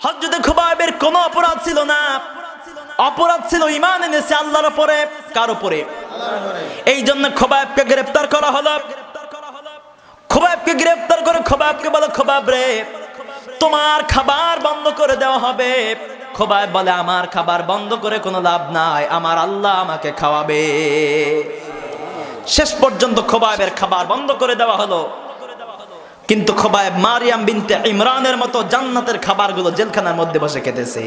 হযরত খুবাইবের কোনো অপরাধ ছিল না, অপরাধ ছিল ঈমান এনেছে আল্লাহর উপরে, কার উপরে? এই জন্য খুবাইবকে গ্রেফতার করা হলো। খুবাইবকে গ্রেফতার করে খুবাইবকে বলে, খুবাইব রে, তোমার খাবার বন্ধ করে দেওয়া হবে। খুবাইব বলে, আমার খাবার বন্ধ করে কোনো লাভ নাই, আমার আল্লাহ আমাকে খাওয়াবে। শেষ পর্যন্ত খুবাইবের খাবার বন্ধ করে দেওয়া হলো। কিন্তু খুবাইব মারিয়াম বিনতে ইমরানের মতো জান্নাতের খাবারগুলো জেলখানার মধ্যে বসে খেতেছে।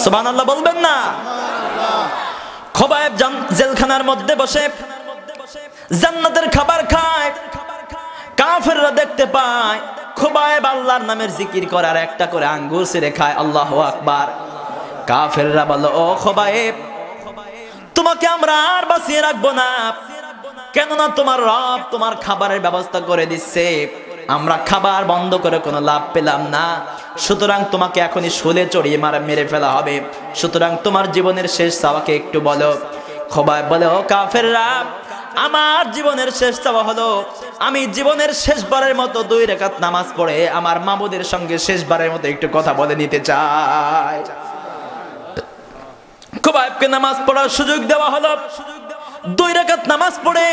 সুবহানাল্লাহ বলবেন না? খুবাইব জেলখানার মধ্যে বসে জান্নাতের খাবার খায়। কাফেররা দেখতে পায় খুবাইব আল্লাহর নামের জিকির করে আর একটা করে আঙ্গুর ছিঁড়ে খায়। আল্লাহু আকবার। কাফেররা বলল, ও খুবাইব, তোমাকে আমরা আর বাঁচিয়ে রাখবো না, কেননা তোমার রব তোমার খাবারের ব্যবস্থা করে দিচ্ছে, আমরা খাবার বন্ধ করে কোনো লাভ পেলাম না, সুতরাং তোমাকে এখনই শুলে চড়িয়ে মেরে ফেলা হবে, সুতরাং তোমার জীবনের শেষ চাওয়াকে একটু বলো। খুবাইব বলে, ও কাফেররা, আমার জীবনের শেষ চাওয়া হলো আমি জীবনের শেষবারের মতো 2 রাকাত নামাজ পড়ে আমার মাবুদের সঙ্গে শেষবারের মতো একটু কথা বলে নিতে চাই। খুবাইবকে নামাজ পড়ার সুযোগ দেওয়া হলো। 2 রাকাত নামাজ পড়ে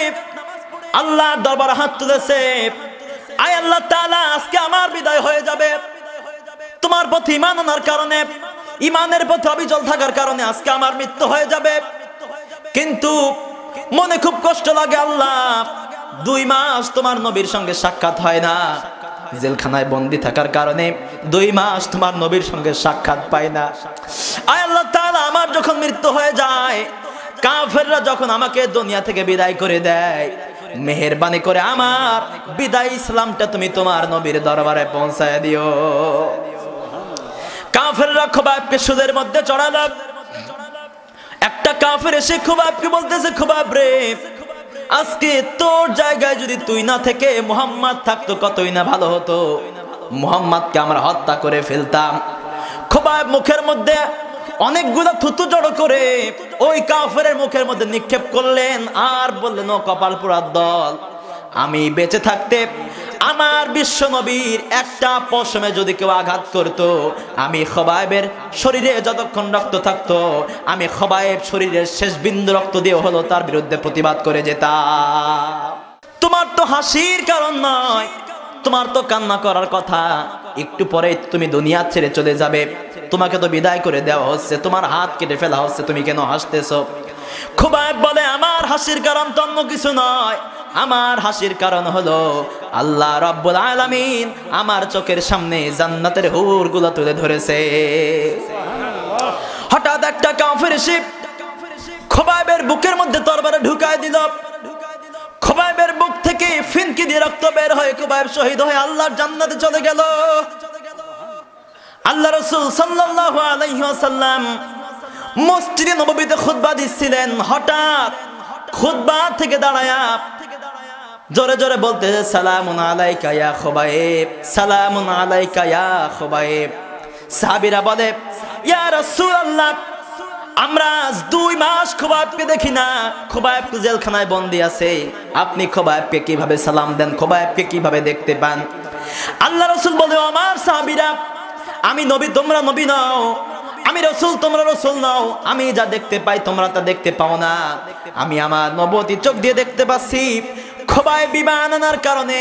আল্লাহর দরবারে হাত তুলেছে, আয় আল্লাহ তাআলা, আজকে আমার বিদায় হয়ে যাবে, তোমার পথে ঈমান আনার কারণে, ঈমানের পথে অবিচল থাকার কারণে আজকে আমার মৃত্যু হয়ে যাবে। কিন্তু মনে খুব কষ্ট লাগে, আল্লাহ 2 মাস তোমার নবীর সঙ্গে সাক্ষাৎ হয় না, জেলখানায় বন্দী থাকার কারণে 2 মাস তোমার নবীর সঙ্গে সাক্ষাৎ পাই না। আয় আল্লাহ তাআলা, আমার যখন মৃত্যু হয়ে যায়, কাফেররা যখন আমাকে দুনিয়া থেকে বিদায় করে দেয়, মেহেরবানি করে আমার বিদায় ইসলামটা তুমি তোমার নবীর দরবারে পৌঁছায় দিও। কাফেররা খুবাইবকে সুদের মধ্যে চড়ালো। একটা কাফের এসে খুবাইবকে বলতেছে, খুবাইব রে, আজকে তোর জায়গায় যদি তুই না থেকে মুহাম্মদ থাকতো কতই না ভালো হতো, মুহাম্মদকে আমরা হত্যা করে ফেলতাম। খুবাইব মুখের মধ্যে অনেকগুলো থুতু জড়ো করে ওই কাফেরের মুখের মধ্যে নিক্ষেপ করলেন আর বললেন, ও কপাল পোড়ার দল, আমি বেঁচে থাকতে আমার বিশ্ব নবীর একটা পশমে যদি কেউ আঘাত করতো, আমি খুবাইবের শরীরে যতক্ষণ রক্ত থাকতো, আমি খুবাইব শরীরের শেষ বিন্দু রক্ত দিয়ে হলো তার বিরুদ্ধে প্রতিবাদ করে যেতাম। তোমার তো হাসির কারণ নয়, তোমার তো কান্না করার কথা, একটু পরে তুমি দুনিয়া ছেড়ে চলে যাবে, তোমাকে তো বিদায় করে দেওয়া হচ্ছে, তোমার হাত কেটে ফেলা হচ্ছে, তুমি কেন হাসতেছো? খুবাইব বলে, আমার হাসির কারণ তো অন্য কিছু নয়, আমার হাসির কারণ হলো আল্লাহ রাব্বুল আলামিন আমার চোখের সামনে জান্নাতের হুরগুলো তুলে ধরেছে। হঠাৎ একটা কাফের এসে খুবাইবের বুকের মধ্যে তরবারি ঢুকায় দিল। খুবাইবের বুক থেকে ফিনকি দিয়ে রক্ত বের হয়ে খুবাইব শহীদ হয়ে আল্লাহর জান্নাতে চলে গেল। আল্লাহ রাসূল সাল্লাল্লাহু আলাইহি ওয়াসাল্লাম মসজিদে নববীতে খুতবা দিচ্ছিলেন। হঠাৎ খুতবা থেকে দাঁড়ায়া জোরে জোরে বলতেছে, সালামুন আলাইকা ইয়া খুবাইব, সালামুন আলাইকা ইয়া খুবাইব। সাহাবীরা বলে, ইয়া রাসূলুল্লাহ, আমরা 2 মাস খুবাইবকে দেখি না, খুবাইব জেলখানায় বন্দী আছে, আপনি খুবাইবকে কিভাবে সালাম দেন, খুবাইবকে কিভাবে দেখতে পান? আল্লাহ রাসূল বলে, আমার সাহাবীরা, আমি নবী, তোমরা নবী নও, আমি রাসূল, তোমরা রাসূল নও, আমি যা দেখতে পাই তোমরা তা দেখতে পাও না, আমি আমার নবতী চোখ দিয়ে দেখতে পাচ্ছি খুবাইব ঈমান আনার কারণে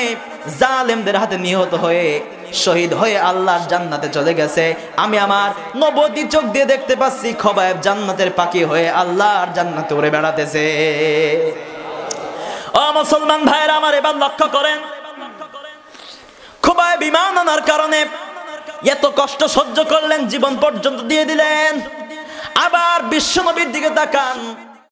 জালেমদের হাতে নিহত হয়ে শহীদ হয়ে আল্লাহর জান্নাতে চলে গেছে, আমি আমার নবতী চোখ দিয়ে দেখতে পাচ্ছি খুবাইব জান্নাতের পাখি হয়ে আল্লাহর জান্নাতে উড়ে বেড়াতেছে। ও মুসলমান ভাইরা আমার, এবার লক্ষ্য করেন, খুবাইব ঈমান আনার কারণে এত কষ্ট সহ্য করলেন, জীবন পর্যন্ত দিয়ে দিলেন। আবার বিশ্ব নবীর দিকে তাকান,